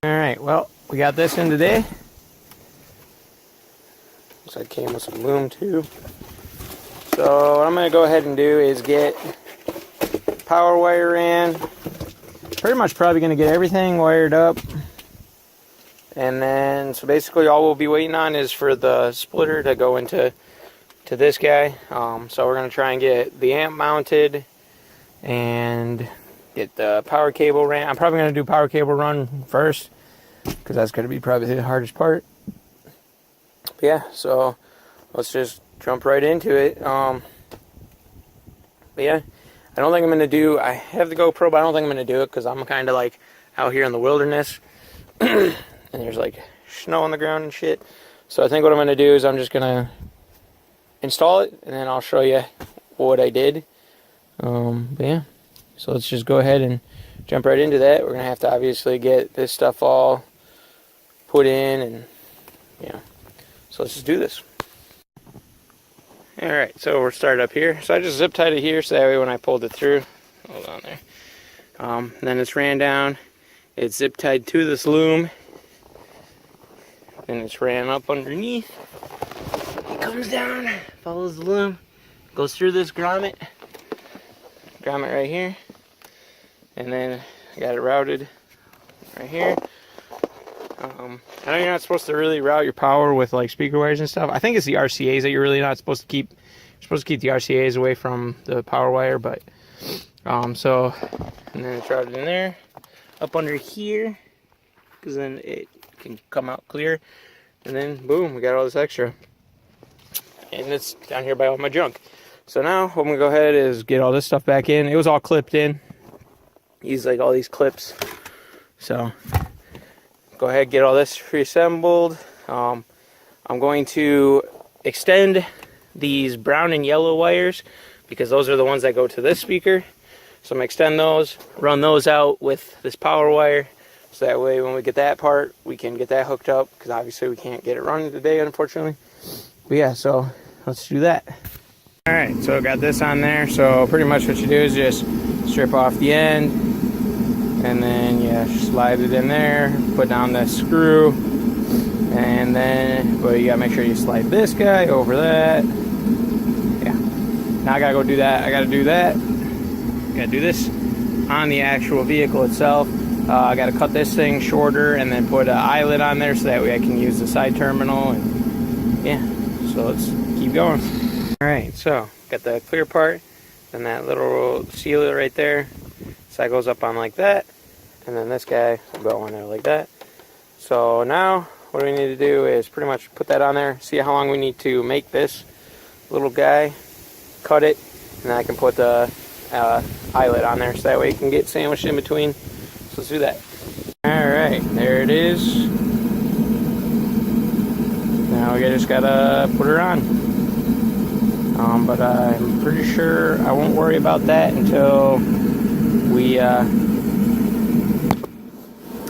Alright, well, we got this in today. Looks like it came with some loom too. So what I'm going to go ahead and do is get power wire in. Pretty much probably going to get everything wired up. And then, so basically all we'll be waiting on is for the splitter to go into this guy. So we're going to try and get the amp mounted and get the power cable ran. I'm probably going to do power cable run first, because that's going to be probably the hardest part. But yeah, so let's just jump right into it. But yeah, I don't think I'm going to do, I have the GoPro, but I don't think I'm going to do it because I'm kind of like out here in the wilderness. And there's like snow on the ground and shit. So I think what I'm going to do is I'm just going to install it, and then I'll show you what I did. But yeah, so let's just go ahead and jump right into that. We're going to have to obviously get this stuff all put in, and yeah. So let's just do this. Alright, so we're started up here. So I just zip tied it here so that way when I pulled it through, hold on there. Then it's ran down. It's zip tied to this loom. Then it's ran up underneath. It comes down, follows the loom, goes through this grommet right here. And then I got it routed right here. I know you're not supposed to really route your power with like speaker wires and stuff. I think it's the RCAs that you're really not supposed to keep. You're supposed to keep the RCAs away from the power wire, but so, and then it's routed in there, up under here, because then it can come out clear, and then boom, we got all this extra, and it's down here by all my junk. So now what I'm gonna go ahead is get all this stuff back in. It was all clipped in. Use like all these clips, so. Go ahead, get all this reassembled. I'm going to extend these brown and yellow wires because those are the ones that go to this speaker. So I'm going to extend those, run those out with this power wire, so that way when we get that part, we can get that hooked up, because obviously we can't get it running today, unfortunately. But yeah, so let's do that. Alright, so I got this on there. So pretty much what you do is just strip off the end, and then yeah, slide it in there, put down that screw, and then, well, you gotta make sure you slide this guy over that. Yeah, now I gotta go do that. I gotta do that. Gotta do this on the actual vehicle itself. I gotta cut this thing shorter and then put an eyelet on there so that way I can use the side terminal. And yeah, so let's keep going. All right, so got the clear part and that little sealer right there. So that goes up on like that. And then this guy will go on there like that. So now what we need to do is pretty much put that on there, see how long we need to make this little guy, cut it, and then I can put the eyelet on there so that way it can get sandwiched in between. So let's do that. Alright, there it is. Now we just gotta put her on. But I'm pretty sure I won't worry about that until we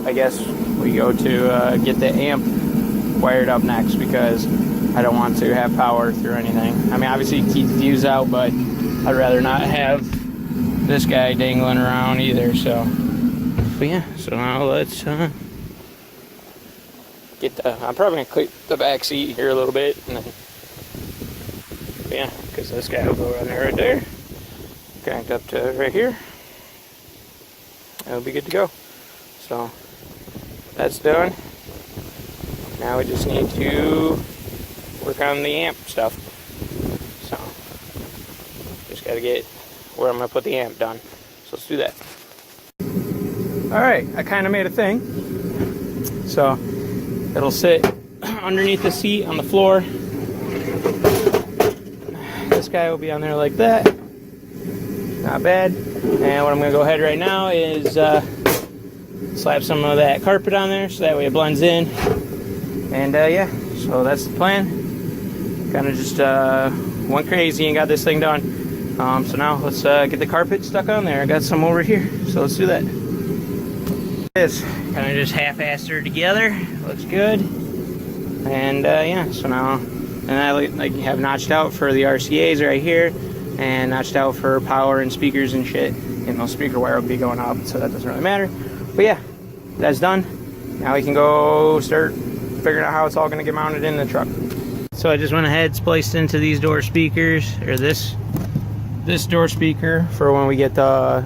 I guess we go to get the amp wired up next, because I don't want to have power through anything. I mean, obviously keep the fuse out, but I'd rather not have this guy dangling around either. So, but yeah, so now let's get the, I'm probably gonna clip the back seat here a little bit, and then yeah, because this guy will go on there right there, cranked up to right here. That'll be good to go. So that's done. Now we just need to work on the amp stuff. So just gotta get where I'm gonna put the amp done. So let's do that. Alright, I kinda made a thing. So it'll sit underneath the seat on the floor. This guy will be on there like that. Not bad. And what I'm gonna go ahead right now is slap some of that carpet on there so that way it blends in. And yeah, so that's the plan. Kind of just went crazy and got this thing done. So now let's get the carpet stuck on there. I got some over here, so let's do that. This kind of just half-assed her together. Looks good. And yeah, so now, and I like have notched out for the RCAs right here, and notched out for power and speakers and shit. You know, speaker wire will be going up, so that doesn't really matter. But yeah, that's done. now we can go start figuring out how it's all going to get mounted in the truck. So I just went ahead, spliced into these door speakers, or this door speaker for when we get the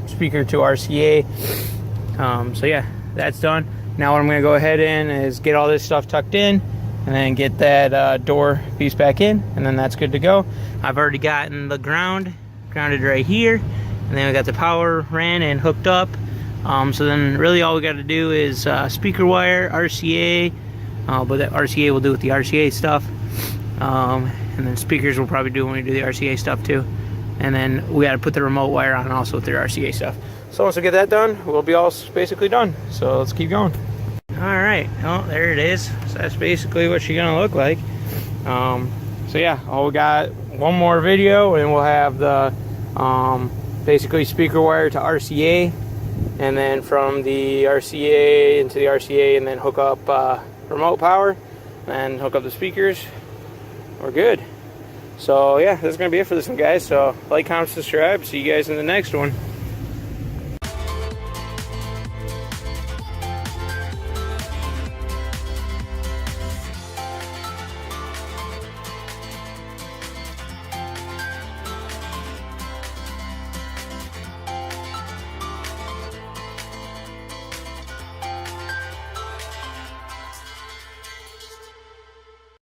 speaker to RCA. So yeah, that's done. Now what I'm going to go ahead in is get all this stuff tucked in, and then get that door piece back in, and then that's good to go. I've already gotten the grounded right here, and then we got the power ran and hooked up. So then really all we got to do is speaker wire, RCA, but that RCA will do with the RCA stuff, and then speakers will probably do when we do the RCA stuff too. And then we got to put the remote wire on also with the RCA stuff. So once we get that done, we'll be all basically done. So let's keep going. Alright, well, there it is. So that's basically what she's gonna look like. So yeah, we got one more video, and we'll have the basically speaker wire to RCA, and then from the RCA into the RCA, and then hook up remote power and hook up the speakers. We're good. So yeah, that's gonna be it for this one, guys. So like, comment, subscribe. See you guys in the next one.